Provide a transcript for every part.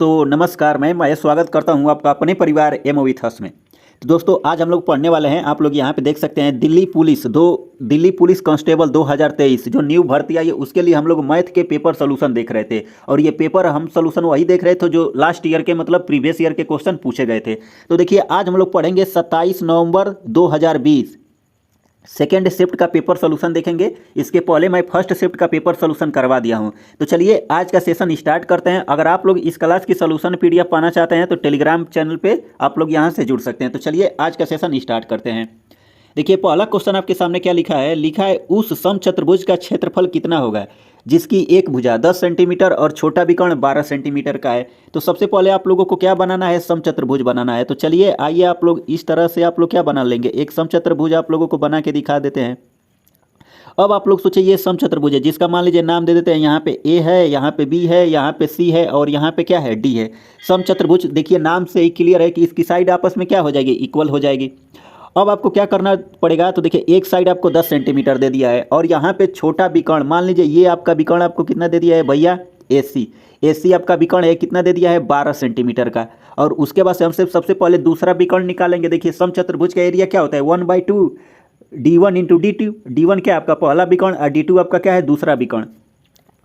तो नमस्कार, मैं महेश स्वागत करता हूं आपका अपने परिवार एमओ विथ हस में। तो दोस्तों आज हम लोग पढ़ने वाले हैं। आप लोग यहां पे देख सकते हैं दिल्ली पुलिस कांस्टेबल 2023 जो न्यू भर्ती आई है उसके लिए हम लोग मैथ के पेपर सोल्यूशन देख रहे थे। और ये पेपर हम सोल्यूशन वही देख रहे थे जो लास्ट ईयर के मतलब प्रीवियस ईयर के क्वेश्चन पूछे गए थे। तो देखिए आज हम लोग पढ़ेंगे 27 नवंबर 2020 सेकेंड शिफ्ट का पेपर सोल्यूशन देखेंगे। इसके पहले मैं फर्स्ट शिफ्ट का पेपर सोल्यूशन करवा दिया हूं। तो चलिए आज का सेशन स्टार्ट करते हैं। अगर आप लोग इस क्लास की सोल्यूशन पीडीएफ पाना चाहते हैं तो टेलीग्राम चैनल पे आप लोग यहां से जुड़ सकते हैं। तो चलिए आज का सेशन स्टार्ट करते हैं। देखिए पहला क्वेश्चन आपके सामने क्या लिखा है। लिखा है उस समचतुर्भुज का क्षेत्रफल कितना होगा जिसकी एक भुजा 10 सेंटीमीटर और छोटा विकर्ण 12 सेंटीमीटर का है। तो सबसे पहले आप लोगों को क्या बनाना है, समचतुर्भुज बनाना है। तो चलिए आइए आप लोग इस तरह से आप लोग क्या बना लेंगे, एक समचतुर्भुज आप लोगों को बना के दिखा देते हैं। अब आप लोग सोचिए ये समचतुर्भुज है जिसका मान लीजिए नाम दे देते हैं। यहाँ पे ए है, यहाँ पे बी है, यहाँ पे सी है और यहाँ पे क्या है, डी है। समचतुर्भुज देखिए नाम से ही क्लियर है कि इसकी साइड आपस में क्या हो जाएगी, इक्वल हो जाएगी। अब आपको क्या करना पड़ेगा, तो देखिए एक साइड आपको 10 सेंटीमीटर दे दिया है और यहाँ पे छोटा विकर्ण मान लीजिए ये आपका विकर्ण आपको कितना दे दिया है भैया, AC आपका विकर्ण है कितना दे दिया है, 12 सेंटीमीटर का। और उसके बाद से हम सबसे पहले दूसरा विकर्ण निकालेंगे। देखिए समचतुर्भुज का एरिया क्या होता है, 1/2 D1 इंटू D2। D1 क्या है आपका पहला विकर्ण और D2 आपका क्या है, दूसरा विकर्ण।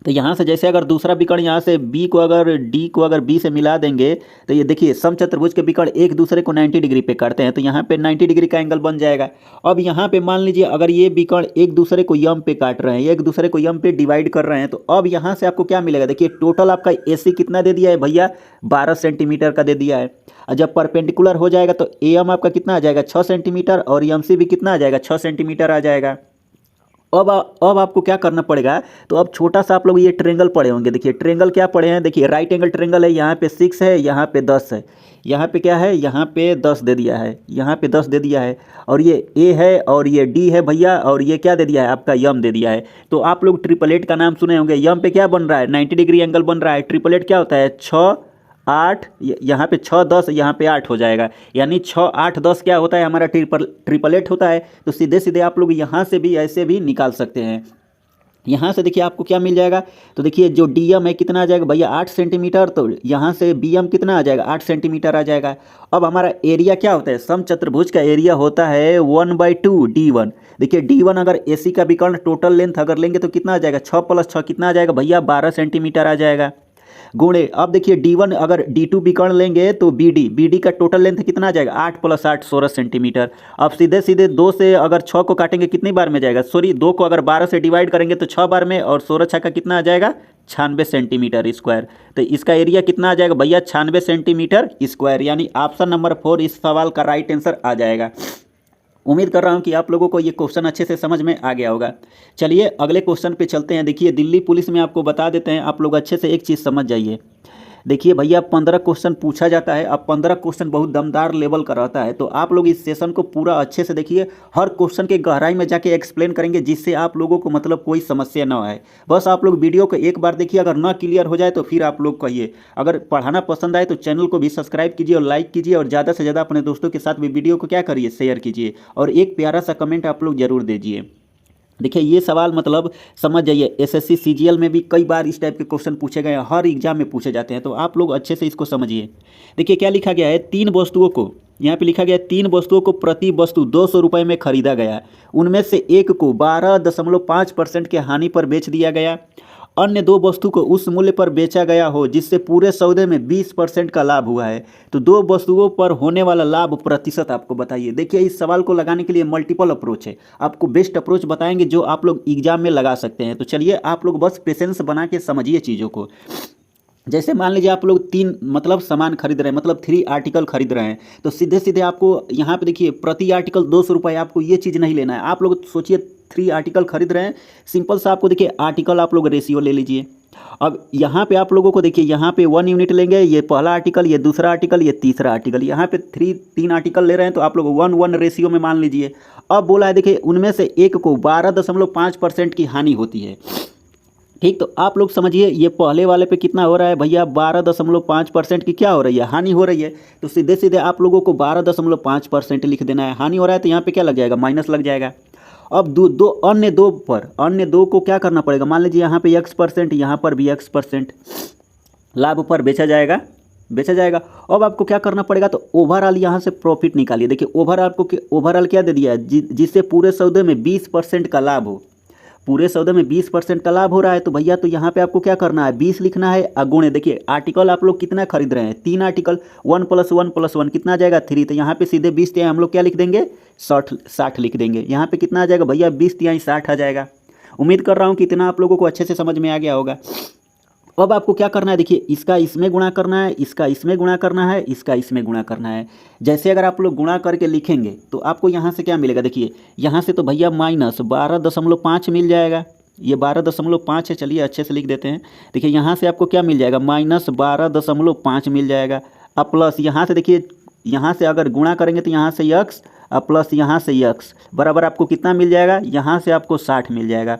तो यहाँ से जैसे अगर दूसरा विकर्ण यहाँ से B को अगर D को अगर B से मिला देंगे तो ये देखिए समचतुर्भुज के विकर्ण एक दूसरे को 90 डिग्री पे काटते हैं। तो यहाँ पे 90 डिग्री का एंगल बन जाएगा। अब यहाँ पे मान लीजिए अगर ये विकर्ण एक दूसरे को यम पे काट रहे हैं, एक दूसरे को यम पे डिवाइड कर रहे हैं, तो अब यहाँ से आपको क्या मिलेगा, देखिए टोटल आपका AC कितना दे दिया है भैया, 12 सेंटीमीटर का दे दिया है। और जब परपेंडिकुलर हो जाएगा तो AM आपका कितना आ जाएगा, 6 सेंटीमीटर और MC भी कितना आ जाएगा, 6 सेंटीमीटर आ जाएगा। अब आपको क्या करना पड़ेगा, तो अब छोटा सा आप लोग ये ट्रेंगल पढ़े होंगे। देखिए ट्रेंगल क्या पढ़े हैं, देखिए राइट एंगल ट्रेंगल है। यहाँ पे 6 है, यहाँ पे 10 है, यहाँ पे क्या है, यहाँ पे 10 दे दिया है, यहाँ पे 10 दे दिया है। और ये A है और ये D है भैया, और ये क्या दे दिया है आपका, यम दे दिया है। तो आप लोग ट्रिपलेट का नाम सुने होंगे। यम पे क्या बन रहा है, 90 डिग्री एंगल बन रहा है। ट्रिपलेट क्या होता है, 6 8, यहाँ पे 6 10, यहाँ पे 8 हो जाएगा। यानी 6 8 10 क्या होता है हमारा, ट्रिपलेट होता है। तो सीधे सीधे आप लोग यहाँ से भी ऐसे भी निकाल सकते हैं। यहाँ से देखिए आपको क्या मिल जाएगा, तो देखिए जो DM है कितना आ जाएगा भैया, 8 सेंटीमीटर। तो यहाँ से BM कितना आ जाएगा, 8 सेंटीमीटर आ जाएगा। अब हमारा एरिया क्या होता है, समचतुर्भुज का एरिया होता है 1/2 D1। देखिए D1 अगर AC का विकर्ण टोटल लेंथ अगर लेंगे तो कितना आ जाएगा, 6 + 6 कितना आ जाएगा भैया, 12 सेंटीमीटर आ जाएगा। गुणे अब देखिए D1 अगर D2 विकर्ण लेंगे तो BD का टोटल लेंथ कितना आ जाएगा, 8 + 8 16 सेंटीमीटर। अब सीधे सीधे 2 से अगर 6 को काटेंगे कितनी बार में जाएगा, सॉरी 2 को अगर 12 से डिवाइड करेंगे तो 6 बार में, और 16 छक्का कितना आ जाएगा, 96 सेंटीमीटर स्क्वायर। तो इसका एरिया कितना आ जाएगा भैया, 96 सेंटीमीटर स्क्वायर। यानी ऑप्शन नंबर 4 इस सवाल का राइट आंसर आ जाएगा। उम्मीद कर रहा हूं कि आप लोगों को ये क्वेश्चन अच्छे से समझ में आ गया होगा। चलिए अगले क्वेश्चन पे चलते हैं। देखिए दिल्ली पुलिस में आपको बता देते हैं, आप लोग अच्छे से एक चीज़ समझ जाइए। देखिए भैया 15 क्वेश्चन पूछा जाता है। अब 15 क्वेश्चन बहुत दमदार लेवल का रहता है। तो आप लोग इस सेशन को पूरा अच्छे से देखिए, हर क्वेश्चन के गहराई में जाके एक्सप्लेन करेंगे जिससे आप लोगों को मतलब कोई समस्या ना आए। बस आप लोग वीडियो को एक बार देखिए, अगर ना क्लियर हो जाए तो फिर आप लोग कहिए। अगर पढ़ाना पसंद आए तो चैनल को भी सब्सक्राइब कीजिए और लाइक कीजिए, और ज़्यादा से ज़्यादा अपने दोस्तों के साथ भी वीडियो को क्या करिए, शेयर कीजिए, और एक प्यारा सा कमेंट आप लोग जरूर दीजिए। देखिए ये सवाल मतलब समझ जाइए, SSC CGL में भी कई बार इस टाइप के क्वेश्चन पूछे गए हैं, हर एग्जाम में पूछे जाते हैं। तो आप लोग अच्छे से इसको समझिए। देखिए क्या लिखा गया है, 3 वस्तुओं को, यहाँ पे लिखा गया है 3 वस्तुओं को प्रति वस्तु 200 रुपये में खरीदा गया। उनमें से एक को 12.5% के हानि पर बेच दिया गया। अन्य 2 वस्तु को उस मूल्य पर बेचा गया हो जिससे पूरे सौदे में 20% का लाभ हुआ है। तो 2 वस्तुओं पर होने वाला लाभ प्रतिशत आपको बताइए। देखिए इस सवाल को लगाने के लिए मल्टीपल अप्रोच है, आपको बेस्ट अप्रोच बताएंगे जो आप लोग एग्जाम में लगा सकते हैं। तो चलिए आप लोग बस पेशेंस बना के समझिए चीज़ों को। जैसे मान लीजिए आप लोग 3 मतलब सामान खरीद रहे हैं, मतलब 3 आर्टिकल खरीद रहे हैं। तो सीधे सीधे आपको यहाँ पे देखिए प्रति आर्टिकल 200 रुपये, आपको ये चीज़ नहीं लेना है। आप लोग सोचिए 3 आर्टिकल खरीद रहे हैं, सिंपल सा आपको देखिए आर्टिकल आप लोग रेशियो ले लीजिए। अब यहाँ पे आप लोगों को देखिए, यहाँ पे 1 यूनिट लेंगे, ये पहला आर्टिकल, ये दूसरा आर्टिकल, ये तीसरा आर्टिकल। यहाँ पे 3 आर्टिकल ले रहे हैं तो आप लोग 1:1 रेशियो में मान लीजिए। अब बोला है देखिए उनमें से एक को 12.5% की हानि होती है। ठीक, तो आप लोग समझिए ये पहले वाले पे कितना हो रहा है भैया, 12.5% की क्या हो रही है, हानि हो रही है। तो सीधे सीधे आप लोगों को 12.5% लिख देना है। हानि हो रहा है तो यहाँ पे क्या लग जाएगा, माइनस लग जाएगा। अब अन्य दो को क्या करना पड़ेगा, मान लीजिए यहाँ पे X%, यहाँ पर भी X%, लाभ पर बेचा जाएगा बेचा जाएगा। अब आपको क्या करना पड़ेगा, तो ओवरऑल यहाँ से प्रॉफिट निकालिए। देखिए ओवरऑल क्या दे दिया है, जिससे पूरे सौदे में 20% का लाभ हो। पूरे सौदे में 20% का लाभ हो रहा है तो भैया तो यहाँ पे आपको क्या करना है, 20 लिखना है अगुणे। देखिए आर्टिकल आप लोग कितना खरीद रहे हैं, 3 आर्टिकल, 1 + 1 + 1 कितना आ जाएगा 3। तो यहाँ पे सीधे 20 तिहाई हम लोग क्या लिख देंगे, 60 लिख देंगे। यहाँ पे कितना आ जाएगा भैया, 20 तिहाई 60 आ जाएगा। उम्मीद कर रहा हूँ कि इतना आप लोगों को अच्छे से समझ में आ गया होगा। अब आपको क्या करना है, देखिए इसका इसमें गुणा करना है, इसका इसमें गुणा करना है, इसका इसमें गुणा करना है। जैसे अगर आप लोग गुणा करके लिखेंगे तो आपको यहाँ से क्या मिलेगा, देखिए यहाँ से तो भैया -12.5 मिल जाएगा। ये 12.5 है, चलिए अच्छे से लिख देते हैं। देखिए यहाँ से आपको क्या मिल जाएगा, -12.5 मिल जाएगा। अब प्लस यहाँ से देखिए, यहाँ से अगर गुणा करेंगे तो यहाँ से x प्लस यहाँ से x बराबर आपको कितना मिल जाएगा, यहाँ से आपको 60 मिल जाएगा।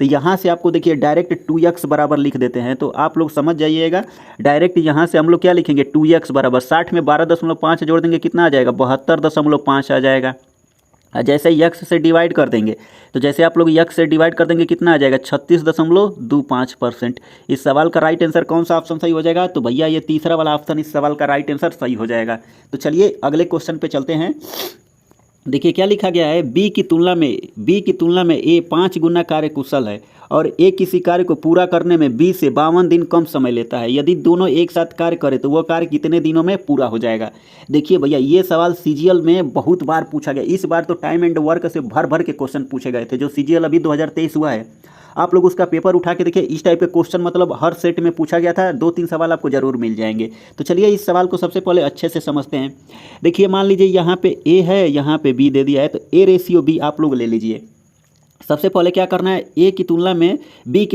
तो यहाँ से आपको देखिए डायरेक्ट 2x बराबर लिख देते हैं, तो आप लोग समझ जाइएगा। डायरेक्ट यहाँ से हम लोग क्या लिखेंगे, 2x बराबर 60 में 12.5 जोड़ देंगे, कितना आ जाएगा 72.5 आ जाएगा। जैसे ही x से डिवाइड कर देंगे, तो जैसे आप लोग x से डिवाइड कर देंगे कितना आ जाएगा 36.25%। इस सवाल का राइट आंसर कौन सा ऑप्शन सही हो जाएगा, तो भैया ये तीसरा वाला ऑप्शन इस सवाल का राइट आंसर सही हो जाएगा। तो चलिए अगले क्वेश्चन पे चलते हैं। देखिए क्या लिखा गया है, बी की तुलना में ए 5 गुना कार्य कुशल है और ए किसी कार्य को पूरा करने में बी से 52 दिन कम समय लेता है। यदि दोनों एक साथ कार्य करें तो वह कार्य कितने दिनों में पूरा हो जाएगा। देखिए भैया ये सवाल सीजीएल में बहुत बार पूछा गया। इस बार तो टाइम एंड वर्क से भर भर के क्वेश्चन पूछे गए थे। जो सीजीएल अभी 2023 हुआ है, आप लोग उसका पेपर उठा के देखिए, इस टाइप के क्वेश्चन मतलब हर सेट में पूछा गया था। 2-3 सवाल आपको जरूर मिल जाएंगे। तो चलिए इस सवाल को सबसे पहले अच्छे से समझते हैं। देखिए मान लीजिए यहाँ पे ए है, यहाँ पे बी दे दिया है, तो ए रेशियो बी आप लोग ले लीजिए। सबसे पहले क्या करना है, बी की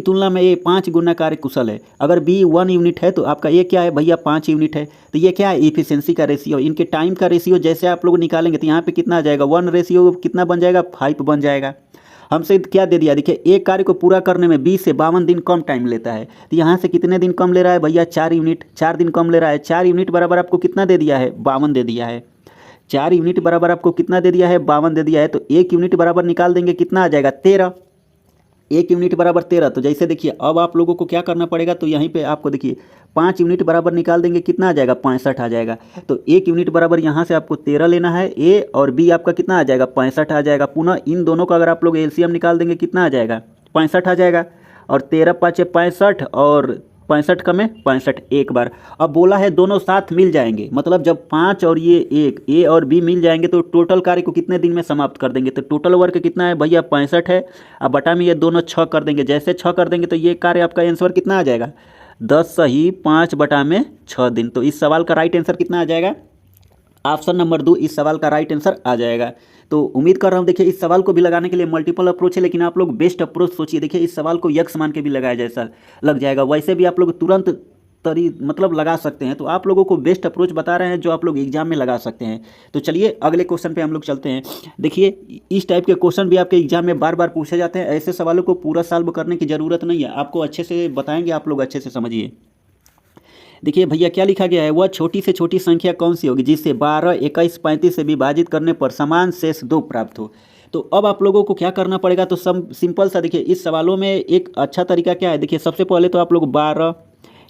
तुलना में ए 5 गुना कार्य कुशल है। अगर बी 1 यूनिट है तो आपका ए क्या है भैया 5 यूनिट है। तो ये क्या है, इफिशियंसी का रेशियो। इनके टाइम का रेशियो जैसे आप लोग निकालेंगे तो यहाँ पे कितना आ जाएगा, 1 रेशियो कितना बन जाएगा, 5 बन जाएगा। हमसे क्या दे दिया, देखिए एक कार्य को पूरा करने में 20 से 52 दिन कम टाइम लेता है। तो यहाँ से कितने दिन कम ले रहा है भैया, 4 यूनिट, 4 दिन कम ले रहा है। 4 यूनिट बराबर आपको कितना दे दिया है, 52 दे दिया है। 4 यूनिट बराबर आपको कितना दे दिया है, 52 दे दिया है। तो 1 यूनिट बराबर निकाल देंगे, कितना आ जाएगा 13। 1 यूनिट बराबर 13। तो जैसे देखिए अब आप लोगों को क्या करना पड़ेगा, तो यहीं पे आपको देखिए 5 यूनिट बराबर निकाल देंगे, कितना आ जाएगा 65 आ जाएगा। तो 1 यूनिट बराबर यहाँ से आपको 13 लेना है, ए और बी आपका कितना आ जाएगा 65 आ जाएगा। पुनः इन दोनों का अगर आप लोग एलसीएम निकाल देंगे कितना आ जाएगा 65 आ जाएगा। और 13 × 5 = 65 और 65 का में 65 एक बार। अब बोला है दोनों साथ मिल जाएंगे, मतलब जब 5 और ये 1 ए और बी मिल जाएंगे तो टोटल कार्य को कितने दिन में समाप्त कर देंगे। तो टोटल वर्क कितना है भैया 65 है। अब बटा में ये दोनों 6 कर देंगे। जैसे 6 कर देंगे तो ये कार्य आपका आंसर कितना आ जाएगा 10 सही 5 बटा में 6 दिन। तो इस सवाल का राइट आंसर कितना आ जाएगा, ऑप्शन नंबर 2 इस सवाल का राइट आंसर आ जाएगा। तो उम्मीद कर रहा हूँ, देखिए इस सवाल को भी लगाने के लिए मल्टीपल अप्रोच है, लेकिन आप लोग बेस्ट अप्रोच सोचिए। देखिए इस सवाल को यक्स मान के भी लगाया जैसा लग जाएगा, वैसे भी आप लोग तुरंत मतलब लगा सकते हैं। तो आप लोगों को बेस्ट अप्रोच बता रहे हैं जो आप लोग एग्जाम में लगा सकते हैं। तो चलिए अगले क्वेश्चन पे हम लोग चलते हैं। देखिए इस टाइप के क्वेश्चन भी आपके एग्जाम में बार बार पूछे जाते हैं। ऐसे सवालों को पूरा सॉल्व करने की ज़रूरत नहीं है, आपको अच्छे से बताएंगे, आप लोग अच्छे से समझिए। देखिए भैया क्या लिखा गया है, वह छोटी से छोटी संख्या कौन सी होगी जिससे 12, 21, 35 से विभाजित करने पर समान शेष 2 प्राप्त हो। तो अब आप लोगों को क्या करना पड़ेगा, तो सिंपल सा देखिए इस सवालों में एक अच्छा तरीका क्या है। देखिए सबसे पहले तो आप लोग 12,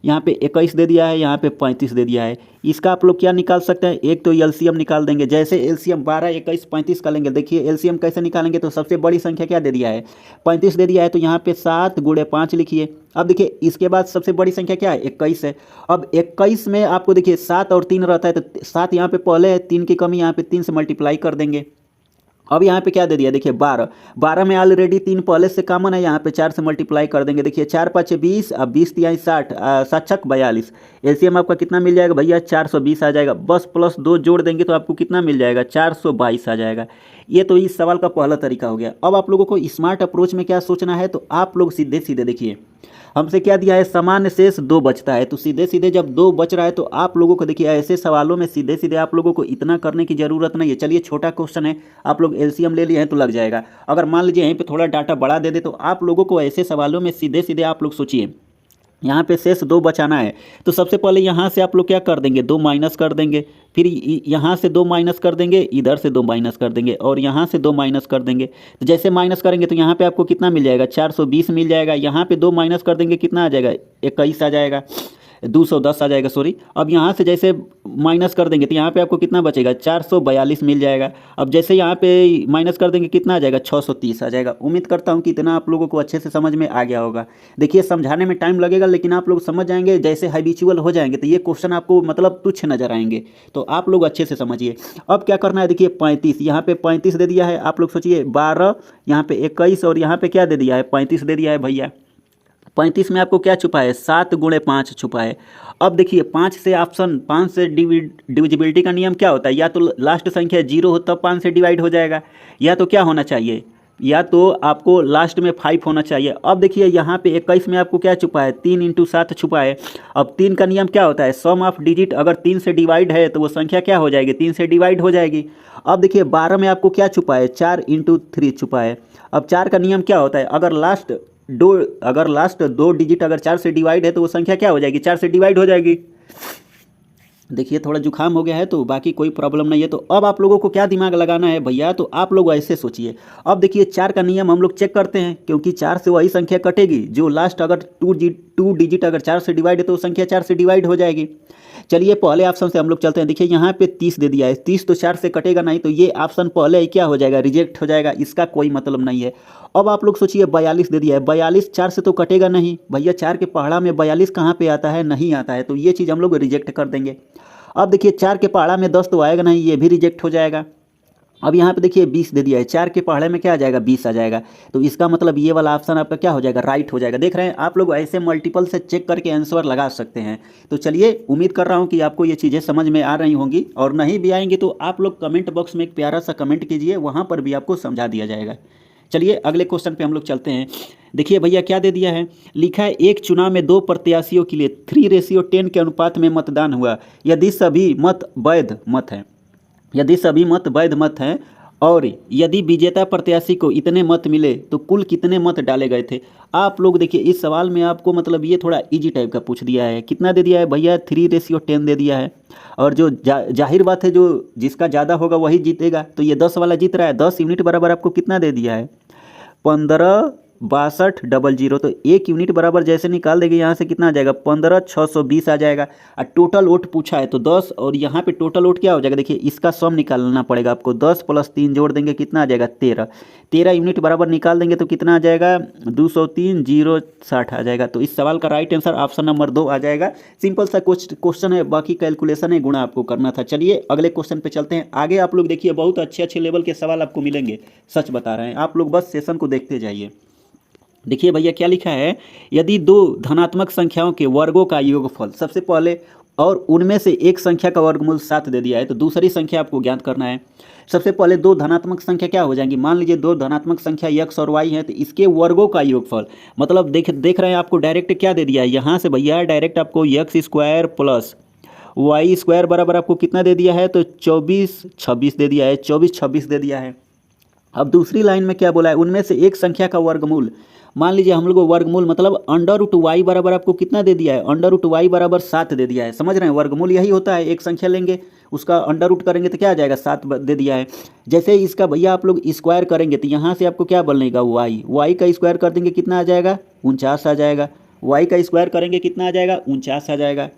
यहाँ पे 21 दे दिया है, यहाँ पे 35 दे दिया है। इसका आप लोग क्या निकाल सकते हैं, एक तो एलसीएम निकाल देंगे। जैसे एलसीएम 12, 21, 35 का लेंगे। देखिए एलसीएम कैसे निकालेंगे, तो सबसे बड़ी संख्या क्या दे दिया है 35 दे दिया है, तो यहाँ पे 7 × 5 लिखिए। अब देखिए इसके बाद सबसे बड़ी संख्या क्या है 21 है। अब 21 में आपको देखिए 7 और 3 रहता है, तो 7 यहाँ पे पहले है, 3 की कमी, यहाँ पे 3 से मल्टीप्लाई कर देंगे। अब यहाँ पे क्या दे दिया, देखिए 12 में ऑलरेडी 3 पहले से कॉमन है, यहाँ पे 4 से मल्टीप्लाई कर देंगे। देखिए 4 × 5 = 20, अब 20 × 3 = 60, 7 × 6 = 42। एलसीएम आपका कितना मिल जाएगा भैया 420 आ जाएगा। बस +2 जोड़ देंगे तो आपको कितना मिल जाएगा 422 आ जाएगा। ये तो इस सवाल का पहला तरीका हो गया। अब आप लोगों को स्मार्ट अप्रोच में क्या सोचना है, तो आप लोग सीधे सीधे देखिए हमसे क्या दिया है, सामान्य शेष 2 बचता है। तो सीधे सीधे जब 2 बच रहा है तो आप लोगों को देखिए ऐसे सवालों में सीधे सीधे आप लोगों को इतना करने की ज़रूरत नहीं है। चलिए छोटा क्वेश्चन है, आप लोग एलसीएम ले लिए हैं तो लग जाएगा। अगर मान लीजिए यहीं पे थोड़ा डाटा बढ़ा दे दे तो आप लोगों को ऐसे सवालों में सीधे सीधे आप लोग सोचिए, यहाँ पे शेष 2 बचाना है। तो सबसे पहले यहाँ से आप लोग क्या कर देंगे, 2 माइनस कर देंगे, फिर यहाँ से 2 माइनस कर देंगे, इधर से 2 माइनस कर देंगे और यहाँ से 2 माइनस कर देंगे। तो जैसे माइनस करेंगे तो यहाँ पे आपको कितना मिल जाएगा 420 मिल जाएगा। यहाँ पे 2 माइनस कर देंगे, कितना आ जाएगा 21 आ जाएगा। 210 आ जाएगा, सॉरी। अब यहाँ से जैसे माइनस कर देंगे तो यहाँ पे आपको कितना बचेगा, 442 मिल जाएगा। अब जैसे यहाँ पे माइनस कर देंगे कितना आ जाएगा, 630 आ जाएगा। उम्मीद करता हूँ कि इतना आप लोगों को अच्छे से समझ में आ गया होगा। देखिए समझाने में टाइम लगेगा, लेकिन आप लोग समझ जाएंगे, जैसे हैबिचुअल हो जाएंगे तो ये क्वेश्चन आपको मतलब तुच्छ नजर आएंगे। तो आप लोग अच्छे से समझिए। अब क्या करना है, देखिए 35, यहाँ पे 35 दे दिया है। आप लोग सोचिए 12, यहाँ पे 21 और यहाँ पे क्या दे दिया है, 35 दे दिया है भैया। 35 में आपको क्या छुपा है, 7 गुणे 5 छुपा है। अब देखिए 5 से ऑप्शन 5 से डिविजिबिलिटी का नियम क्या होता है, या तो लास्ट संख्या 0 हो तब 5 से डिवाइड हो जाएगा, या तो क्या होना चाहिए, या तो आपको लास्ट में 5 होना चाहिए। अब देखिए यहाँ पे 21 में आपको क्या छुपा है, 3 × 7 छुपा है। अब 3 का नियम क्या होता है, सम ऑफ डिजिट अगर 3 से डिवाइड है तो वो संख्या क्या हो जाएगी, 3 से डिवाइड हो जाएगी। अब देखिए 12 में आपको क्या छुपा है, 4 × 3 छुपा है। अब 4 का नियम क्या होता है, अगर लास्ट दो डिजिट अगर 4 से डिवाइड है तो वो संख्या क्या हो जाएगी, 4 से डिवाइड हो जाएगी। देखिए थोड़ा जुकाम हो गया है तो बाकी कोई प्रॉब्लम नहीं है। तो अब आप लोगों को क्या दिमाग लगाना है भैया, तो आप लोग ऐसे सोचिए। अब देखिए 4 का नियम हम लोग चेक करते हैं, क्योंकि 4 से वही संख्या कटेगी जो लास्ट अगर टू डिजिट अगर 4 से डिवाइड है तो वो संख्या 4 से डिवाइड हो जाएगी। चलिए पहले ऑप्शन से हम लोग चलते हैं। देखिए यहाँ पे 30 दे दिया है, 30 तो 4 से कटेगा नहीं, तो ये ऑप्शन पहले ही क्या हो जाएगा, रिजेक्ट हो जाएगा, इसका कोई मतलब नहीं है। अब आप लोग सोचिए 42 दे दिया है, 42 4 से तो कटेगा नहीं भैया, 4 के पहाड़ा में 42 कहाँ पे आता है, नहीं आता है, तो ये चीज़ हम लोग रिजेक्ट कर देंगे। अब देखिए 4 के पहाड़ा में 10 तो आएगा नहीं, ये भी रिजेक्ट हो जाएगा। अब यहाँ पे देखिए 20 दे दिया है, 4 के पहाड़े में क्या आ जाएगा, 20 आ जाएगा, तो इसका मतलब ये वाला ऑप्शन आपका क्या हो जाएगा, राइट हो जाएगा। देख रहे हैं आप लोग ऐसे मल्टीपल से चेक करके आंसर लगा सकते हैं। तो चलिए उम्मीद कर रहा हूँ कि आपको ये चीज़ें समझ में आ रही होंगी, और नहीं भी आएंगी तो आप लोग कमेंट बॉक्स में एक प्यारा सा कमेंट कीजिए, वहाँ पर भी आपको समझा दिया जाएगा। चलिए अगले क्वेश्चन पे हम लोग चलते हैं। देखिए भैया क्या दे दिया है, लिखा है एक चुनाव में 2 प्रत्याशियों के लिए 3:10 के अनुपात में मतदान हुआ, यदि सभी मत वैध मत हैं और यदि विजेता प्रत्याशी को इतने मत मिले तो कुल कितने मत डाले गए थे। आप लोग देखिए इस सवाल में आपको मतलब ये थोड़ा इजी टाइप का पूछ दिया है। कितना दे दिया है भैया, 3:10 दे दिया है, और जो जाहिर बात है जो जिसका ज़्यादा होगा वही जीतेगा, तो ये 10 वाला जीत रहा है। 10 यूनिट बराबर आपको कितना दे दिया है, 15,62,000। तो 1 यूनिट बराबर जैसे निकाल देंगे यहाँ से कितना आ जाएगा, 15,620 आ जाएगा। और टोटल वोट पूछा है तो 10, और यहाँ पे टोटल वोट क्या हो जाएगा, देखिए इसका सम निकालना पड़ेगा आपको। 10 + 3 जोड़ देंगे कितना आ जाएगा, 13 यूनिट बराबर निकाल देंगे तो कितना आ जाएगा, 203,060 आ जाएगा। तो इस सवाल का राइट आंसर ऑप्शन नंबर 2 आ जाएगा। सिंपल सा क्वेश्चन है, बाकी कैलकुलेशन है, गुणा आपको करना था। चलिए अगले क्वेश्चन पे चलते हैं। आगे आप लोग देखिए बहुत अच्छे लेवल के सवाल आपको मिलेंगे, सच बता रहे हैं, आप लोग बस सेशन को देखते जाइए। देखिए भैया क्या लिखा है, यदि 2 धनात्मक संख्याओं के वर्गों का योगफल, सबसे पहले, और उनमें से एक संख्या का वर्गमूल 7 दे दिया है, तो दूसरी संख्या आपको ज्ञात करना है। सबसे पहले 2 धनात्मक संख्या क्या हो जाएंगी, मान लीजिए 2 धनात्मक संख्या x और y है, तो इसके वर्गों का योगफल, मतलब देख रहे हैं आपको डायरेक्ट क्या दे दिया है, यहाँ से भैया डायरेक्ट आपको x² + y² बराबर आपको कितना दे दिया है, तो 24/26 दे दिया है, 24/26 दे दिया है। अब दूसरी लाइन में क्या बोला है, उनमें से एक संख्या का वर्गमूल, मान लीजिए हम लोग वर्गमूल मतलब √y बराबर आपको कितना दे दिया है, √y बराबर 7 दे दिया है। समझ रहे हैं, वर्गमूल यही होता है, एक संख्या लेंगे उसका अंडर करेंगे तो क्या आ जाएगा, 7 दे दिया है। जैसे इसका भैया आप लोग स्क्वायर करेंगे तो यहाँ से आपको क्या बनेगा, y का स्क्वायर कर देंगे कितना आ जाएगा, 49 आ जाएगा। y का स्क्वायर करेंगे कितना आ जाएगा, 49 आ जाएगा।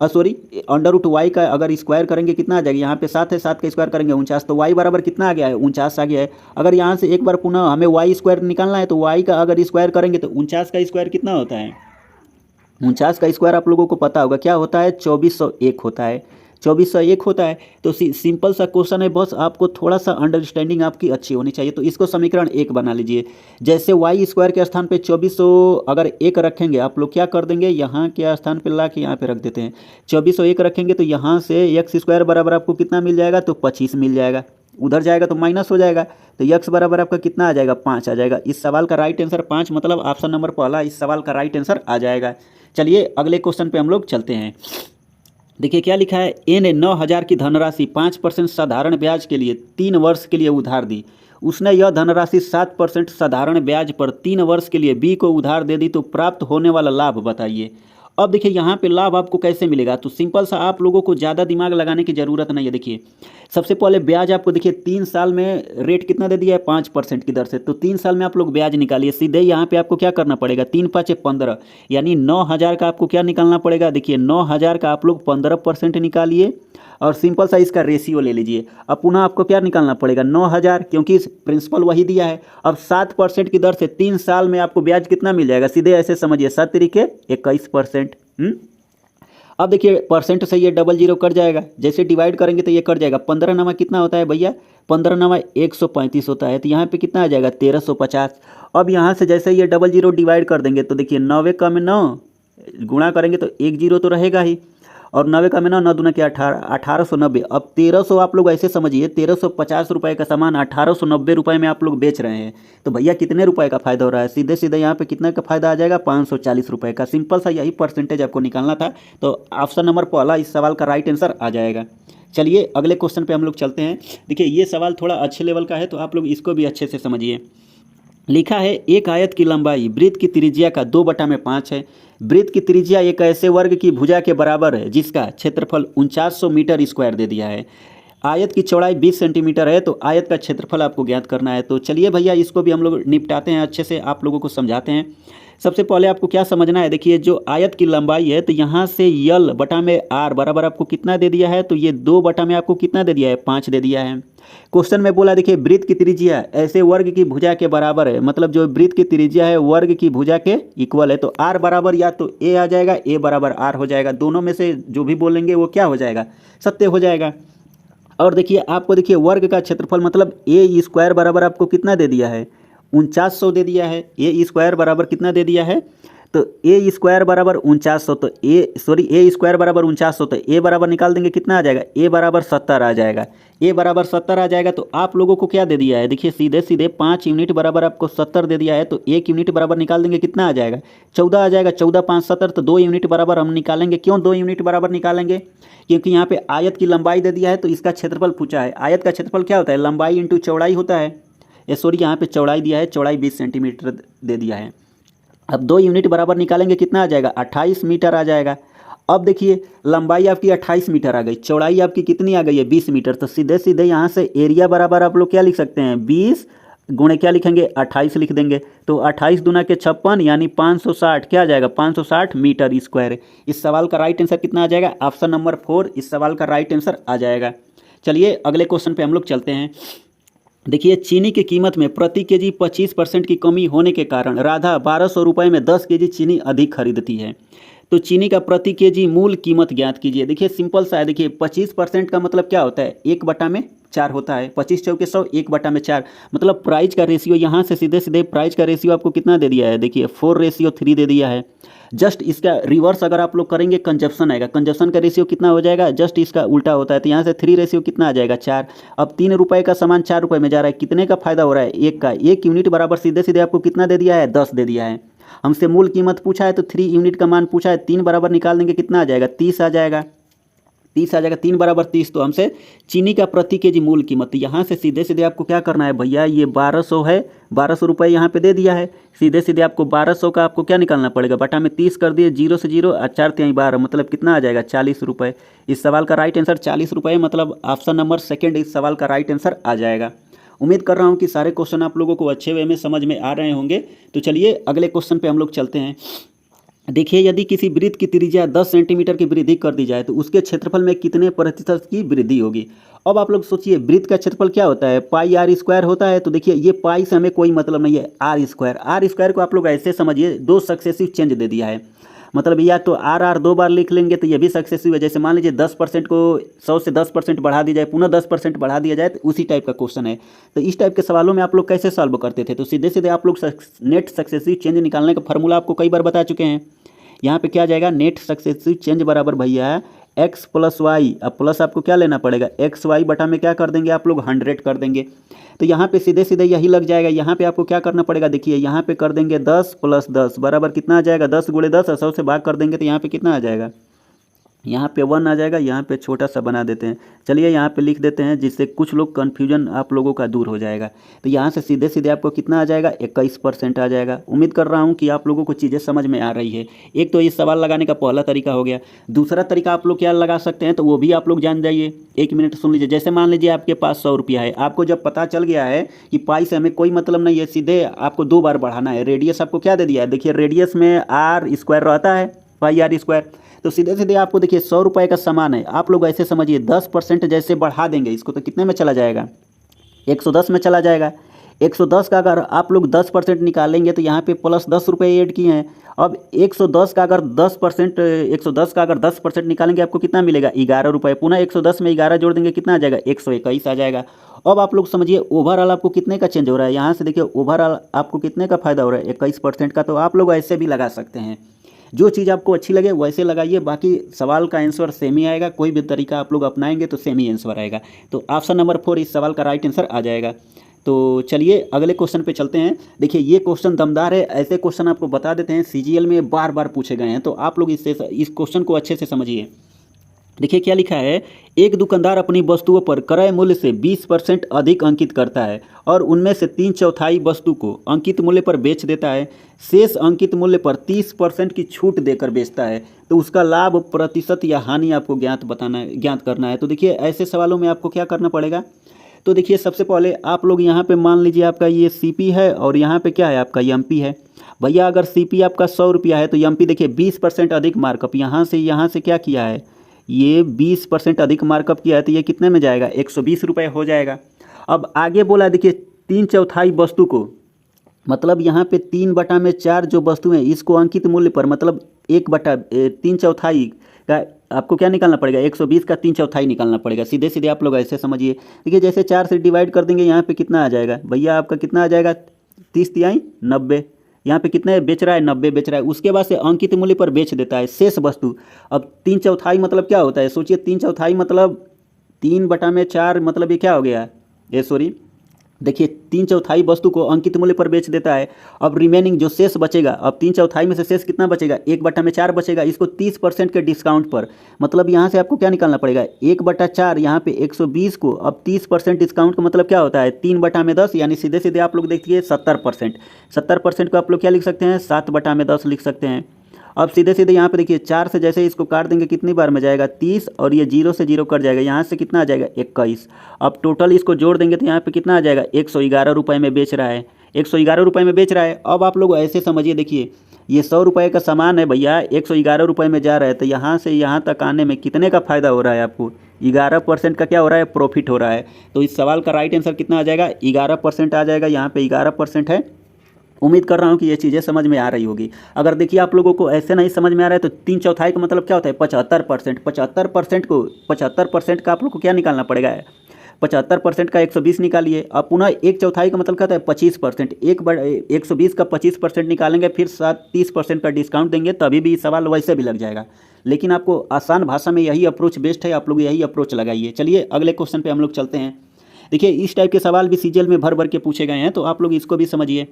सॉरी, √y का अगर स्क्वायर करेंगे कितना आ जाएगा, यहाँ पे 7 है, 7 का स्क्वायर करेंगे 49, तो y बराबर कितना आ गया है, 49 आ गया है। अगर यहाँ से एक बार पुनः हमें y² निकालना है तो y का अगर स्क्वायर करेंगे तो 49 का स्क्वायर कितना होता है, 49 का स्क्वायर आप लोगों को पता होगा क्या होता है, 2401 होता है, 2401 होता है। तो सिंपल सा क्वेश्चन है, बस आपको थोड़ा सा अंडरस्टैंडिंग आपकी अच्छी होनी चाहिए। तो इसको समीकरण 1 बना लीजिए। जैसे y² के स्थान पे 2400 अगर 1 रखेंगे, आप लोग क्या कर देंगे, यहाँ के स्थान पे ला के यहाँ पे रख देते हैं, 2401 रखेंगे तो यहाँ से x² बराबर आपको कितना मिल जाएगा, तो 25 मिल जाएगा, उधर जाएगा तो माइनस हो जाएगा, तो x बराबर आपका कितना आ जाएगा, 5 आ जाएगा। इस सवाल का राइट आंसर 5, मतलब ऑप्शन नंबर पहला इस सवाल का राइट आंसर आ जाएगा। चलिए अगले क्वेश्चन पे हम लोग चलते हैं। देखिए क्या लिखा है, ए ने 9,000 की धनराशि 5% साधारण ब्याज के लिए 3 वर्ष के लिए उधार दी। उसने यह धनराशि 7% साधारण ब्याज पर 3 वर्ष के लिए बी को उधार दे दी, तो प्राप्त होने वाला लाभ बताइए। अब देखिए यहाँ पे लाभ आपको कैसे मिलेगा, तो सिंपल सा आप लोगों को ज़्यादा दिमाग लगाने की ज़रूरत नहीं है। देखिए सबसे पहले ब्याज आपको देखिए 3 साल में रेट कितना दे दिया है 5% की दर से, तो 3 साल में आप लोग ब्याज निकालिए। सीधे यहाँ पे आपको क्या करना पड़ेगा, 3 5 15 यानी 9,000 का आपको क्या निकालना पड़ेगा। देखिए 9,000 का आप लोग 15% निकालिए और सिंपल सा इसका रेशियो ले लीजिए। अब पुनः आपको क्या निकालना पड़ेगा 9,000, क्योंकि प्रिंसिपल वही दिया है। अब 7% की दर से 3 साल में आपको ब्याज कितना मिल जाएगा, सीधे ऐसे समझिए 7 तरीके 21%। अब देखिए परसेंट से ये डबल जीरो कट जाएगा, जैसे डिवाइड करेंगे तो ये कट जाएगा। 15 नमा कितना होता है भैया, 15 नमा 135 होता है, तो यहाँ पे कितना आ जाएगा 1350। अब यहाँ से जैसे ये डबल जीरो डिवाइड कर देंगे तो देखिए 9 का में 9 गुणा करेंगे तो 1 जीरो तो रहेगा ही, और 9 का में 9 9 दूना क्या 1890। अब 1300 आप लोग ऐसे समझिए 1350 रुपये का सामान 1890 रुपये में आप लोग बेच रहे हैं, तो भैया कितने रुपए का फ़ायदा हो रहा है, सीधे सीधे यहाँ पे कितना का फ़ायदा आ जाएगा 540 रुपये का। सिंपल सा यही परसेंटेज आपको निकालना था, तो ऑप्शन नंबर पहला इस सवाल का राइट आंसर आ जाएगा। चलिए अगले क्वेश्चन पे हम लोग चलते हैं। देखिए ये सवाल थोड़ा अच्छे लेवल का है, तो आप लोग इसको भी अच्छे से समझिए। लिखा है एक आयत की लंबाई वृत्त की त्रिज्या का 2/5 है। वृत्त की त्रिज्या एक ऐसे वर्ग की भुजा के बराबर है जिसका क्षेत्रफल 4900 मीटर स्क्वायर दे दिया है। आयत की चौड़ाई 20 सेंटीमीटर है, तो आयत का क्षेत्रफल आपको ज्ञात करना है। तो चलिए भैया इसको भी हम लोग निपटाते हैं, अच्छे से आप लोगों को समझाते हैं। सबसे पहले आपको क्या समझना है, देखिए जो आयत की लंबाई है तो यहाँ से यल बटा में आर बराबर आपको कितना दे दिया है, तो ये 2 बटा में आपको कितना दे दिया है 5 दे दिया है। क्वेश्चन में बोला देखिए वृत्त की त्रिज्या ऐसे वर्ग की भुजा के बराबर है, मतलब जो वृत्त की त्रिज्या है वर्ग की भुजा के इक्वल है, तो आर बराबर या तो ए आ जाएगा, ए बराबर आर हो जाएगा, दोनों में से जो भी बोलेंगे वो क्या हो जाएगा सत्य हो जाएगा। और देखिए आपको देखिए वर्ग का क्षेत्रफल मतलब ए स्क्वायर बराबर आपको कितना दे दिया है 4900 दे दिया है। ए स्क्वायर बराबर कितना दे दिया है, तो ए स्क्वायर बराबर 4900, तो ए स्क्वायर बराबर 4900, तो ए बराबर निकाल देंगे कितना आ जाएगा, ए बराबर 70 आ जाएगा। ए बराबर 70 आ जाएगा, तो आप लोगों को क्या दे दिया है, देखिए सीधे सीधे 5 यूनिट बराबर आपको 70 दे दिया है, तो 1 यूनिट बराबर निकाल देंगे कितना आ जाएगा 14 आ जाएगा। 14 5 70, तो 2 यूनिट बराबर हम निकालेंगे। क्यों 2 यूनिट बराबर निकालेंगे, क्योंकि यहाँ पे आयत की लंबाई दे दिया है तो इसका क्षेत्रफल पूछा है। आयत का क्षेत्रफल क्या होता है, लंबाई इंटू चौड़ाई होता है। सॉरी यहाँ पे चौड़ाई दिया है, चौड़ाई 20 सेंटीमीटर दे दिया है। अब 2 यूनिट बराबर निकालेंगे कितना आ जाएगा 28 मीटर आ जाएगा। अब देखिए लंबाई आपकी 28 मीटर आ गई, चौड़ाई आपकी कितनी आ गई है 20 मीटर, तो सीधे सीधे यहाँ से एरिया बराबर आप लोग क्या लिख सकते हैं 20 गुणे क्या लिखेंगे 28 लिख देंगे, तो 28 दूना के 56 यानी 560 क्या आ जाएगा 560 मीटर स्क्वायर। इस सवाल का राइट आंसर कितना आ जाएगा, ऑप्शन नंबर 4 इस सवाल का राइट आंसर आ जाएगा। चलिए अगले क्वेश्चन पे हम लोग चलते हैं। देखिए चीनी की कीमत में प्रति केजी 25% की कमी होने के कारण राधा 1200 रुपये में 10 केजी चीनी अधिक खरीदती है, तो चीनी का प्रति केजी मूल कीमत ज्ञात कीजिए। देखिए सिंपल सा है, देखिए 25% का मतलब क्या होता है 1/4 होता है, 25 चौके 100 1/4, मतलब प्राइस का रेशियो यहाँ से सीधे सीधे प्राइस का रेशियो आपको कितना दे दिया है, देखिए 4:3 दे दिया है। जस्ट इसका रिवर्स अगर आप लोग करेंगे कंजप्शन आएगा, कंजप्शन का रेशियो कितना हो जाएगा, जस्ट इसका उल्टा होता है, तो यहाँ से 3 रेशियो कितना आ जाएगा 4। अब 3 रुपये का सामान 4 रुपये में जा रहा है, कितने का फायदा हो रहा है 1 का। 1 यूनिट बराबर सीधे सीधे आपको कितना दे दिया है 10 दे दिया है। हमसे मूल कीमत पूछा है तो 3 यूनिट का मान पूछा है, 3 बराबर निकाल देंगे कितना आ जाएगा 30 आ जाएगा, 30 आ जाएगा, 3 बराबर 30, तो हमसे चीनी का प्रति केजी मूल कीमत, यहाँ से सीधे सीधे आपको क्या करना है भैया, ये 1200 है, 1200 रुपये यहाँ पे दे दिया है, सीधे सीधे आपको 1200 का आपको क्या निकालना पड़ेगा, बटा में 30 कर दिए, 0 से 0 और 4 3 12, मतलब कितना आ जाएगा 40 रुपये। इस सवाल का राइट आंसर 40 रुपये, मतलब ऑप्शन नंबर 2 इस सवाल का राइट आंसर आ जाएगा। उम्मीद कर रहा हूँ कि सारे क्वेश्चन आप लोगों को अच्छे वे में समझ में आ रहे होंगे। तो चलिए अगले क्वेश्चन पे हम लोग चलते हैं। देखिए यदि किसी वृत्त की त्रिज्या 10 सेंटीमीटर की वृद्धि कर दी जाए तो उसके क्षेत्रफल में कितने प्रतिशत की वृद्धि होगी। अब आप लोग सोचिए वृत्त का क्षेत्रफल क्या होता है, पाई आर स्क्वायर होता है, तो देखिए ये पाई से हमें कोई मतलब नहीं है, आर स्क्वायर को आप लोग ऐसे समझिए 2 सक्सेसिव चेंज दे दिया है, मतलब या तो आर 2 बार लिख लेंगे तो ये भी सक्सेसिव है। जैसे मान लीजिए 10% को 100 से 10% बढ़ा दी जाए, पुनः 10% बढ़ा दिया जाए, तो उसी टाइप का क्वेश्चन है। तो इस टाइप के सवालों में आप लोग कैसे सॉल्व करते थे, तो सीधे सीधे आप लोग नेट सक्सेसिव चेंज निकालने का फॉर्मूला आपको कई बार बता चुके हैं। यहाँ पे क्या जाएगा, नेट सक्सेसिव चेंज बराबर भैया x + y, अब प्लस आपको क्या लेना पड़ेगा xy बटा में क्या कर देंगे आप लोग 100 कर देंगे, तो यहाँ पे सीधे सीधे यही लग जाएगा। यहाँ पे आपको क्या करना पड़ेगा, देखिए यहाँ पे कर देंगे 10 + 10 बराबर कितना आ जाएगा 10 × 10 और 100 से भाग कर देंगे तो यहाँ पे कितना आ जाएगा यहाँ पे 1 आ जाएगा, यहाँ पे छोटा सा बना देते हैं। चलिए यहाँ पे लिख देते हैं, जिससे कुछ लोग कन्फ्यूजन आप लोगों का दूर हो जाएगा। तो यहाँ से सीधे सीधे आपको कितना आ जाएगा, 21% आ जाएगा। उम्मीद कर रहा हूँ कि आप लोगों को चीज़ें समझ में आ रही है। एक तो ये सवाल लगाने का पहला तरीका हो गया। दूसरा तरीका आप लोग क्या लगा सकते हैं, तो वो भी आप लोग जान जाइए। 1 मिनट सुन लीजिए। जैसे मान लीजिए आपके पास 100 रुपया है, आपको जब पता चल गया है कि पाई से हमें कोई मतलब नहीं है, सीधे आपको 2 बार बढ़ाना है। रेडियस आपको क्या दे दिया है, देखिए रेडियस में r² रहता है, पाई r²। तो सीधे सीधे आपको देखिए 100 रुपये का सामान है, आप लोग ऐसे समझिए 10% जैसे बढ़ा देंगे इसको, तो कितने में चला जाएगा, 110 में चला जाएगा। 110 का अगर आप लोग 10% निकालेंगे तो यहाँ पे प्लस 10 रुपये ऐड किए हैं। अब 110 का अगर 10% निकालेंगे, आपको कितना मिलेगा, 11 रुपये। पुनः 110 में 11 जोड़ देंगे, कितना आ जाएगा, 121 आ जाएगा। अब आप लोग समझिए ओवरऑल आपको कितने का चेंज हो रहा है। यहाँ से देखिए ओवरऑल आपको कितने का फ़ायदा हो रहा है, 21% का। तो आप लोग ऐसे भी लगा सकते हैं, जो चीज़ आपको अच्छी लगे वैसे लगाइए। बाकी सवाल का आंसर सेम ही आएगा, कोई भी तरीका आप लोग अपनाएंगे तो सेम ही आंसर आएगा। तो ऑप्शन नंबर 4 इस सवाल का राइट आंसर आ जाएगा। तो चलिए अगले क्वेश्चन पे चलते हैं। देखिए ये क्वेश्चन दमदार है, ऐसे क्वेश्चन आपको बता देते हैं, सीजीएल में बार बार पूछे गए हैं। तो आप लोग इस क्वेश्चन को अच्छे से समझिए। देखिए क्या लिखा है, एक दुकानदार अपनी वस्तुओं पर क्रय मूल्य से 20% अधिक अंकित करता है और उनमें से 3/4 वस्तु को अंकित मूल्य पर बेच देता है। शेष अंकित मूल्य पर 30% की छूट देकर बेचता है। तो उसका लाभ, प्रतिशत या हानि आपको ज्ञात करना है। तो देखिए ऐसे सवालों में आपको क्या करना पड़ेगा, तो देखिए सबसे पहले आप लोग यहाँ पे मान लीजिए आपका ये सीपी है और यहाँ पे क्या है, आपका एमपी है। भैया अगर सीपी आपका 100 रुपया है तो एमपी देखिए 20% अधिक मार्कअप, यहाँ से क्या किया है, ये 20% अधिक मार्कअप किया है, तो ये कितने में जाएगा, 120 रुपये हो जाएगा। अब आगे बोला देखिए 3/4 वस्तु को, मतलब यहाँ पे 3/4 जो वस्तु है इसको अंकित मूल्य पर, मतलब 1/3/4 का आपको क्या निकालना पड़ेगा, 120 का 3/4 निकालना पड़ेगा। सीधे सीधे आप लोग ऐसे समझिए। देखिए जैसे 4 से डिवाइड कर देंगे, यहाँ पे कितना आ जाएगा भैया, आपका कितना आ जाएगा, 30×3 90। यहाँ पे कितने बेच रहा है, 90 बेच रहा है। उसके बाद से अंकित मूल्य पर बेच देता है शेष वस्तु। अब 3/4 मतलब क्या होता है, सोचिए 3/4 मतलब 3/4 मतलब ये क्या हो गया, ये सॉरी देखिए 3/4 वस्तु को अंकित मूल्य पर बेच देता है। अब रिमेनिंग जो शेष बचेगा, अब 3/4 में से शेष कितना बचेगा, 1/4 बचेगा, इसको 30% के डिस्काउंट पर, मतलब यहाँ से आपको क्या निकालना पड़ेगा, 1/4 यहाँ पे 120 को, अब 30% डिस्काउंट का मतलब क्या होता है, 3/10, यानी सीधे सीधे आप लोग देखिए 70%। 70% को आप लोग क्या लिख सकते हैं, 7/10 लिख सकते हैं। अब सीधे सीधे यहाँ पे देखिए 4 से जैसे इसको काट देंगे कितनी बार में जाएगा, 30, और ये 0 से 0 कट जाएगा, यहाँ से कितना आ जाएगा, 21। अब टोटल इसको जोड़ देंगे तो यहाँ पे कितना आ जाएगा, 111 रुपये में बेच रहा है, 111 रुपये में बेच रहा है। अब आप लोग ऐसे समझिए, देखिए ये 100 रुपये का सामान है भैया, 111 रुपये में जा रहा है, तो यहाँ से यहाँ तक आने में कितने का फ़ायदा हो रहा है आपको, 11% का क्या हो रहा है, प्रॉफिट हो रहा है। तो इस सवाल का राइट आंसर कितना आ जाएगा, 11% आ जाएगा। यहाँ पे 11% है। उम्मीद कर रहा हूँ कि ये चीज़ें समझ में आ रही होगी। अगर देखिए आप लोगों को ऐसे नहीं समझ में आ रहा है तो 3/4 का मतलब क्या होता है, 75%। 75% का आप लोग को क्या निकालना पड़ेगा, 75% का 120 निकालिए। अब पुनः 1/4 का मतलब क्या होता है, 25%। 120 का 25% निकालेंगे, फिर 30% का डिस्काउंट देंगे, तभी भी सवाल वैसे भी लग जाएगा। लेकिन आपको आसान भाषा में यही अप्रोच बेस्ट है, आप लोग यही अप्रोच लगाइए। चलिए अगले क्वेश्चन पे हम लोग चलते हैं। देखिए इस टाइप के सवाल भी सीजीएल में भर भर के पूछे गए हैं, तो आप लोग इसको भी समझिए।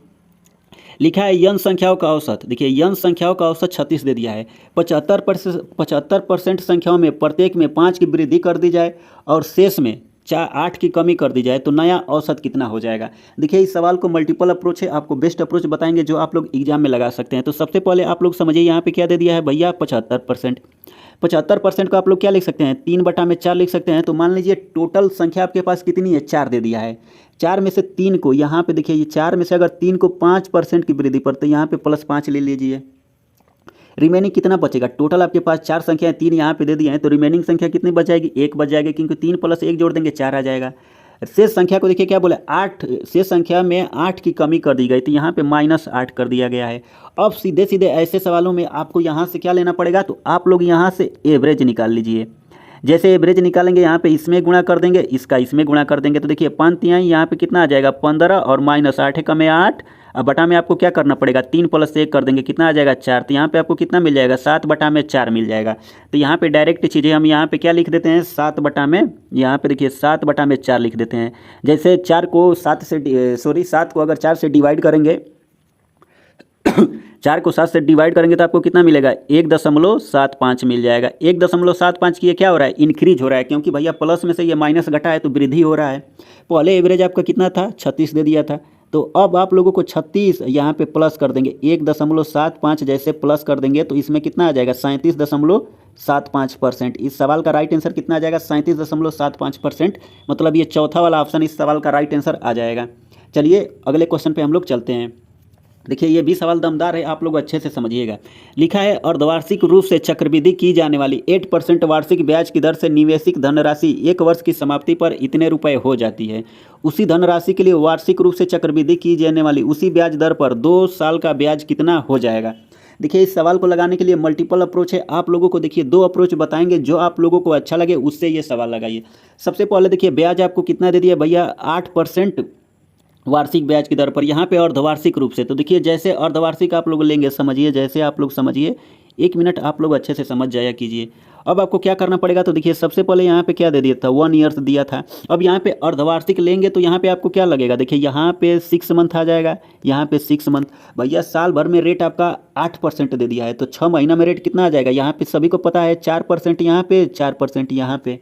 लिखा है यन संख्याओं का औसत, देखिए यन संख्याओं का औसत 36 दे दिया है। 75% संख्याओं में प्रत्येक में 5 की वृद्धि कर दी जाए और शेष में 8 की कमी कर दी जाए, तो नया औसत कितना हो जाएगा। देखिए इस सवाल को मल्टीपल अप्रोच है, आपको बेस्ट अप्रोच बताएंगे जो आप लोग एग्जाम में लगा सकते हैं। तो सबसे पहले आप लोग समझिए यहाँ पे क्या दे दिया है भैया, 75%। 75% को आप लोग क्या लिख सकते हैं, 3/4 लिख सकते हैं। तो मान लीजिए टोटल संख्या आपके पास कितनी है, 4 दे दिया है। 4 में से 3 को यहाँ पे देखिए, ये 4 में से अगर 3 को 5% की वृद्धि पर, तो यहाँ पे +5 ले लीजिए। रिमेनिंग कितना बचेगा, टोटल आपके पास 4 संख्या है, 3 यहाँ पे दे दिए हैं, तो रिमेनिंग संख्या कितनी बच जाएगी, 1 बच जाएगी, क्योंकि 3 + 1 जोड़ देंगे 4 आ जाएगा। शेष संख्या को देखिए क्या बोले, 8, शेष संख्या में 8 की कमी कर दी गई, तो यहाँ पे -8 कर दिया गया है। अब सीधे सीधे ऐसे सवालों में आपको यहाँ से क्या लेना पड़ेगा, तो आप लोग यहाँ से एवरेज निकाल लीजिए। जैसे एवरेज निकालेंगे, यहाँ पे इसमें गुणा कर देंगे, इसका इसमें गुणा कर देंगे, तो देखिए 5 यहाँ पे कितना आ जाएगा, 15, और -8 है, कम है 8। अब बटा में आपको क्या करना पड़ेगा, 3 + 1 कर देंगे, कितना आ जाएगा, 4। तो यहाँ पे आपको कितना मिल जाएगा, 7/4 मिल जाएगा। तो यहाँ पे डायरेक्ट चीज़ें हम यहाँ पे क्या लिख देते हैं, 7 यहाँ पे देखिए 7/4 लिख देते हैं। जैसे 4 को 7 को अगर 4 से डिवाइड करेंगे 4 को 7 से डिवाइड करेंगे तो आपको कितना मिलेगा, 1.75 मिल जाएगा। 1.75 की ये क्या हो रहा है, इंक्रीज हो रहा है, क्योंकि भैया प्लस में से ये माइनस घटा है तो वृद्धि हो रहा है। पहले एवरेज आपका कितना था, 36 दे दिया था, तो अब आप लोगों को 36 यहाँ पे प्लस कर देंगे, 1.75 जैसे प्लस कर देंगे तो इसमें कितना आ जाएगा, 37.75%। इस सवाल का राइट आंसर कितना आ जाएगा, 37.75%। मतलब ये चौथा वाला ऑप्शन इस सवाल का राइट आंसर आ जाएगा। चलिए अगले क्वेश्चन पे हम लोग चलते हैं। देखिए ये भी सवाल दमदार है, आप लोग अच्छे से समझिएगा। लिखा है अर्धवार्षिक रूप से चक्रवृद्धि की जाने वाली 8% वार्षिक ब्याज की दर से निवेशित धनराशि 1 वर्ष की समाप्ति पर इतने रुपए हो जाती है। उसी धनराशि के लिए वार्षिक रूप से चक्रवृद्धि की जाने वाली उसी ब्याज दर पर 2 साल का ब्याज कितना हो जाएगा। देखिए इस सवाल को लगाने के लिए मल्टीपल अप्रोच है। आप लोगों को देखिए 2 अप्रोच बताएंगे, जो आप लोगों को अच्छा लगे उससे ये सवाल लगाइए। सबसे पहले देखिए ब्याज आपको कितना दे दिया भैया, 8% वार्षिक ब्याज की दर पर, यहाँ पे अर्धवार्षिक रूप से। तो देखिए जैसे अर्धवार्षिक आप लोग लेंगे, समझिए जैसे आप लोग समझिए, 1 मिनट आप लोग अच्छे से समझ जाया कीजिए। अब आपको क्या करना पड़ेगा, तो देखिए सबसे पहले यहाँ पे क्या दे दिया था, 1 ईयर्स दिया था। अब यहाँ पे अर्धवार्षिक लेंगे तो यहाँ पे आपको क्या लगेगा, देखिए यहाँ पे 6 मंथ आ जाएगा, यहाँ पे 6 मंथ। भैया साल भर में रेट आपका 8% दे दिया है, तो 6 महीना में रेट कितना आ जाएगा, यहाँ पे सभी को पता है 4% यहाँ पे, 4% यहाँ पे।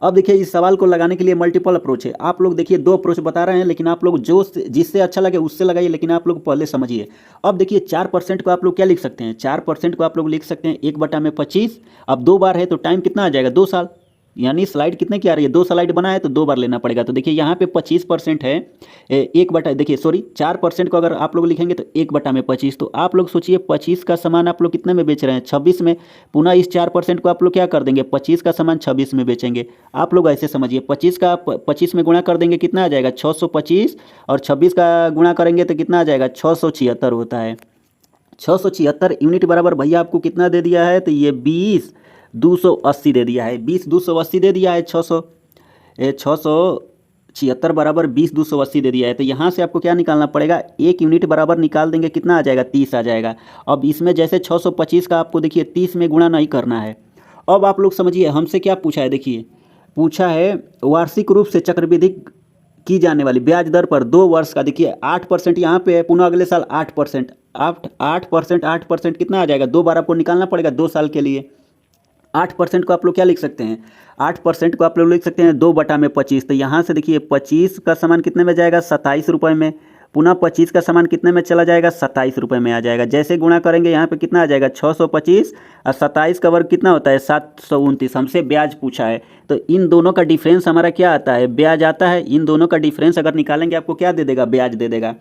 अब देखिए इस सवाल को लगाने के लिए मल्टीपल अप्रोच है। आप लोग देखिए 2 अप्रोच बता रहे हैं, लेकिन आप लोग जो जिससे अच्छा लगे उससे लगाइए, लेकिन आप लोग पहले समझिए। अब देखिए 4% को आप लोग क्या लिख सकते हैं, 4% को आप लोग लिख सकते हैं 1/25। अब 2 बार है तो टाइम कितना आ जाएगा, 2 साल। यानी स्लाइड कितने की आ रही है, 2 स्लाइड बना है तो 2 बार लेना पड़ेगा। तो देखिए यहाँ पे 25% है, 4% को अगर आप लोग लिखेंगे तो 1/25। तो आप लोग सोचिए 25 का सामान आप लोग कितने में बेच रहे हैं, 26 में। पुनः इस 4% को आप लोग क्या कर देंगे, 25 का सामान 26 में बेचेंगे। आप लोग ऐसे समझिए, 25 में गुणा कर देंगे कितना आ जाएगा, 625, और 26 का गुणा करेंगे तो कितना आ जाएगा, 676 होता है। 676 यूनिट बराबर भैया आपको कितना दे दिया है, तो ये 20,280 दे दिया है, 20,280 दे दिया है। 676 बराबर 20,280 दे दिया है। तो यहाँ से आपको क्या निकालना पड़ेगा, 1 यूनिट बराबर निकाल देंगे, कितना आ जाएगा, 30 आ जाएगा। अब इसमें जैसे 625 का आपको देखिए 30 में गुणा नहीं करना है। अब आप लोग समझिए हमसे क्या पूछा है, देखिए पूछा है वार्षिक रूप से चक्रवृद्धि की जाने वाली ब्याज दर पर 2 वर्ष का। देखिए 8% यहाँ पे है, पुनः अगले साल 8%, 8% कितना आ जाएगा, 2 बार आपको निकालना पड़ेगा 2 साल के लिए। 8% को आप लोग क्या लिख सकते हैं, 8% को आप लोग लिख सकते हैं 2/25। तो यहाँ से देखिए 25 का सामान कितने में जाएगा, 27 रुपये में। पुनः 25 का सामान कितने में चला जाएगा, 27 रुपये में आ जाएगा। जैसे गुणा करेंगे यहाँ पे कितना आ जाएगा, 625, और 27 का वर्ग कितना होता है, 729। हमसे ब्याज पूछा है तो इन दोनों का डिफरेंस हमारा क्या आता है, ब्याज आता है। इन दोनों का डिफरेंस अगर निकालेंगे आपको क्या दे देगा, ब्याज दे देगा।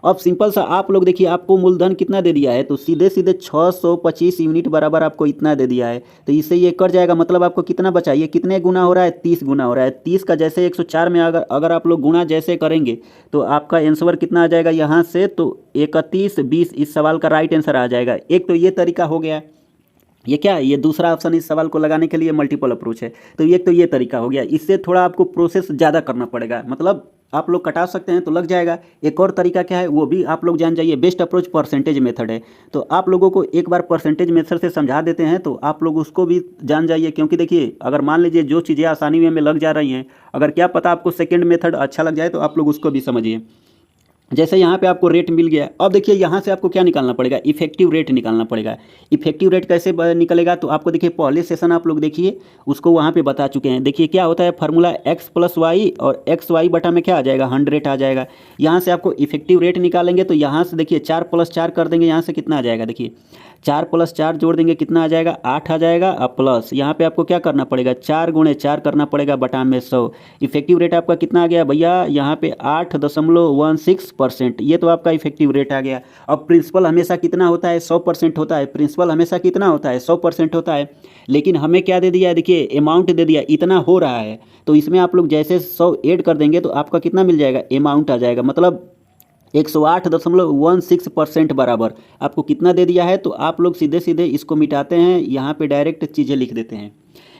अब सिंपल सा आप लोग देखिए आपको मूलधन कितना दे दिया है, तो सीधे सीधे 625 यूनिट बराबर आपको इतना दे दिया है। तो इससे ये कट जाएगा, मतलब आपको कितना बचा, ये कितने गुना हो रहा है, 30 गुना हो रहा है। 30 का जैसे 104 में अगर आप लोग गुना जैसे करेंगे तो आपका आंसर कितना आ जाएगा यहाँ से, तो 3120 इस सवाल का राइट आंसर आ जाएगा। एक तो ये तरीका हो गया, ये क्या है, ये दूसरा ऑप्शन इस सवाल को लगाने के लिए मल्टीपल अप्रोच है। तो एक तो ये तरीका हो गया, इससे थोड़ा आपको प्रोसेस ज़्यादा करना पड़ेगा, मतलब आप लोग कटा सकते हैं तो लग जाएगा। एक और तरीका क्या है वो भी आप लोग जान जाइए, बेस्ट अप्रोच परसेंटेज मेथड है। तो आप लोगों को एक बार परसेंटेज मेथड से समझा देते हैं तो आप लोग उसको भी जान जाइए, क्योंकि देखिए अगर मान लीजिए जो चीज़ें आसानी वे में लग जा रही हैं, अगर क्या पता आपको सेकेंड मेथड अच्छा लग जाए तो आप लोग उसको भी समझिए। जैसे यहाँ पे आपको रेट मिल गया, अब देखिए यहाँ से आपको क्या निकालना पड़ेगा, इफेक्टिव रेट निकालना पड़ेगा। इफेक्टिव रेट कैसे निकलेगा, तो आपको देखिए पहले सेशन आप लोग देखिए उसको वहाँ पे बता चुके हैं। देखिए क्या होता है फार्मूला, x+y और xy बटा में क्या आ जाएगा, 100 आ जाएगा। यहाँ से आपको इफेक्टिव रेट निकालेंगे तो यहाँ से देखिए 4+4 कर देंगे, यहाँ से कितना आ जाएगा, देखिए 4+4 जोड़ देंगे कितना आ जाएगा, 8 आ जाएगा। अब प्लस यहाँ पे आपको क्या करना पड़ेगा, 4 × 4 करना पड़ेगा बटा में 100। इफेक्टिव रेट आपका कितना आ गया भैया, यहाँ पे 8.16%। ये तो आपका इफेक्टिव रेट आ गया। अब प्रिंसिपल हमेशा कितना होता है, 100% होता है। प्रिंसिपल हमेशा कितना होता है, 100% होता है। लेकिन हमें क्या दे दिया है, देखिए अमाउंट दे दिया, इतना हो रहा है। तो इसमें आप लोग जैसे 100 ऐड कर देंगे तो आपका कितना मिल जाएगा, अमाउंट आ जाएगा, मतलब 108.16% बराबर आपको कितना दे दिया है। तो आप लोग सीधे सीधे इसको मिटाते हैं, यहाँ पे डायरेक्ट चीज़ें लिख देते हैं।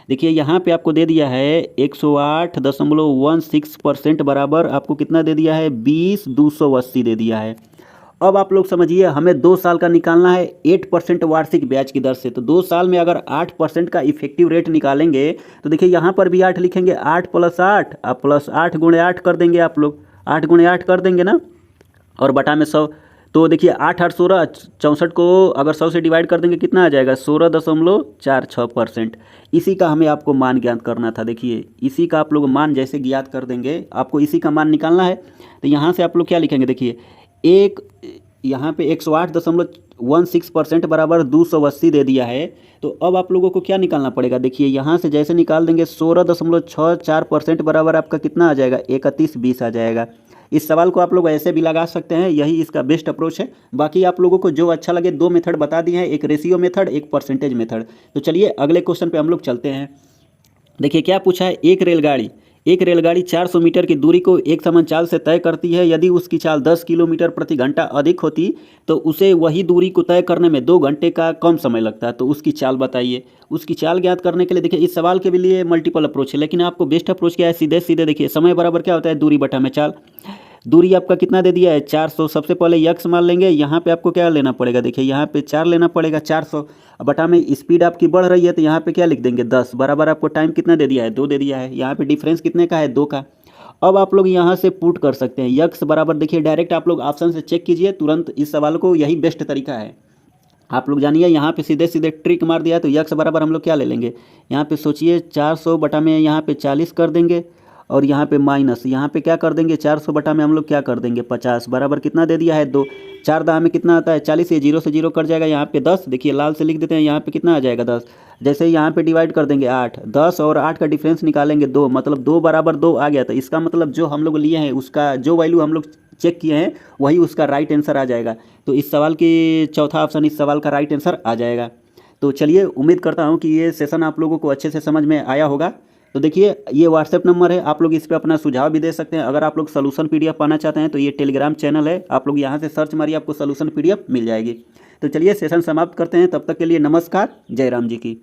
देखिए यहाँ पे आपको दे दिया है 108.16% बराबर आपको कितना दे दिया है, 20,280 दे दिया है। अब आप लोग समझिए हमें 2 साल का निकालना है 8% वार्षिक ब्याज की दर से। तो 2 साल में अगर 8% का इफेक्टिव रेट निकालेंगे तो देखिए यहाँ पर भी 8 लिखेंगे, 8 + 8 अब +8 × 8 कर देंगे, आप लोग 8 × 8 कर देंगे ना, और बटा में 100। तो देखिए 8 8 16 64 को अगर 100 से डिवाइड कर देंगे कितना आ जाएगा 16.46%। इसी का हमें आपको मान ज्ञात करना था। देखिए इसी का आप लोग मान जैसे ज्ञात कर देंगे, आपको इसी का मान निकालना है। तो यहाँ से आप लोग क्या लिखेंगे, देखिए एक यहाँ पे 108.16% बराबर 280 दे दिया है। तो अब आप लोगों को क्या निकालना पड़ेगा, देखिए यहाँ से जैसे निकाल देंगे 16.64% बराबर आपका कितना आ जाएगा 3120 आ जाएगा। इस सवाल को आप लोग ऐसे भी लगा सकते हैं, यही इसका बेस्ट अप्रोच है। बाकी आप लोगों को जो अच्छा लगे, दो मेथड बता दिए हैं, एक रेशियो मेथड, एक परसेंटेज मेथड। तो चलिए अगले क्वेश्चन पे हम लोग चलते हैं। देखिए क्या पूछा है, एक रेलगाड़ी 400 मीटर की दूरी को एक समान चाल से तय करती है। यदि उसकी चाल 10 किलोमीटर प्रति घंटा अधिक होती तो उसे वही दूरी को तय करने में 2 घंटे का कम समय लगता है। तो उसकी चाल बताइए। उसकी चाल ज्ञात करने के लिए देखिए इस सवाल के भी लिए मल्टीपल अप्रोच है, लेकिन आपको बेस्ट अप्रोच क्या है, सीधे सीधे देखिए समय बराबर क्या होता है दूरी बटा में चाल। दूरी आपका कितना दे दिया है 400। सबसे पहले यक्स मान लेंगे, यहाँ पे आपको क्या लेना पड़ेगा, देखिए यहाँ पे 4 लेना पड़ेगा 400 बटा में स्पीड आपकी बढ़ रही है तो यहाँ पे क्या लिख देंगे 10 बराबर आपको टाइम कितना दे दिया है 2 दे दिया है। यहाँ पे डिफरेंस कितने का है 2 का। अब आप लोग यहाँ से पुट कर सकते हैं यक्स बराबर, देखिए डायरेक्ट आप लोग ऑप्शन से चेक कीजिए तुरंत इस सवाल को, यही बेस्ट तरीका है। आप लोग जानिए यहाँ पे सीधे सीधे ट्रिक मार दिया तो यक्स बराबर हम लोग क्या ले लेंगे, यहाँ पे सोचिए 400 बटा में यहाँ पे 40 कर देंगे और यहाँ पे माइनस यहाँ पे क्या कर देंगे 400 बटा में हम लोग क्या कर देंगे 50 बराबर कितना दे दिया है 2। 4 दहा में कितना आता है 40, ये 0 से 0 कट जाएगा। यहाँ पे 10, देखिए लाल से लिख देते हैं, यहाँ पे कितना आ जाएगा 10। जैसे यहाँ पे डिवाइड कर देंगे 8, 10 और 8 का डिफरेंस निकालेंगे 2, मतलब 2 बराबर 2 आ गया। तो इसका मतलब जो हम लोग लिए हैं उसका जो वैल्यू हम लोग चेक किए हैं वही उसका राइट आंसर आ जाएगा। तो इस सवाल की चौथा ऑप्शन इस सवाल का राइट आंसर आ जाएगा। तो चलिए उम्मीद करता हूँ कि ये सेशन आप लोगों को अच्छे से समझ में आया होगा। तो देखिए ये व्हाट्सएप नंबर है, आप लोग इस पर अपना सुझाव भी दे सकते हैं। अगर आप लोग सोल्यूशन पीडीएफ पाना चाहते हैं तो ये टेलीग्राम चैनल है, आप लोग यहाँ से सर्च मारिए आपको सोल्यूशन पीडीएफ मिल जाएगी। तो चलिए सेशन समाप्त करते हैं, तब तक के लिए नमस्कार, जय राम जी की।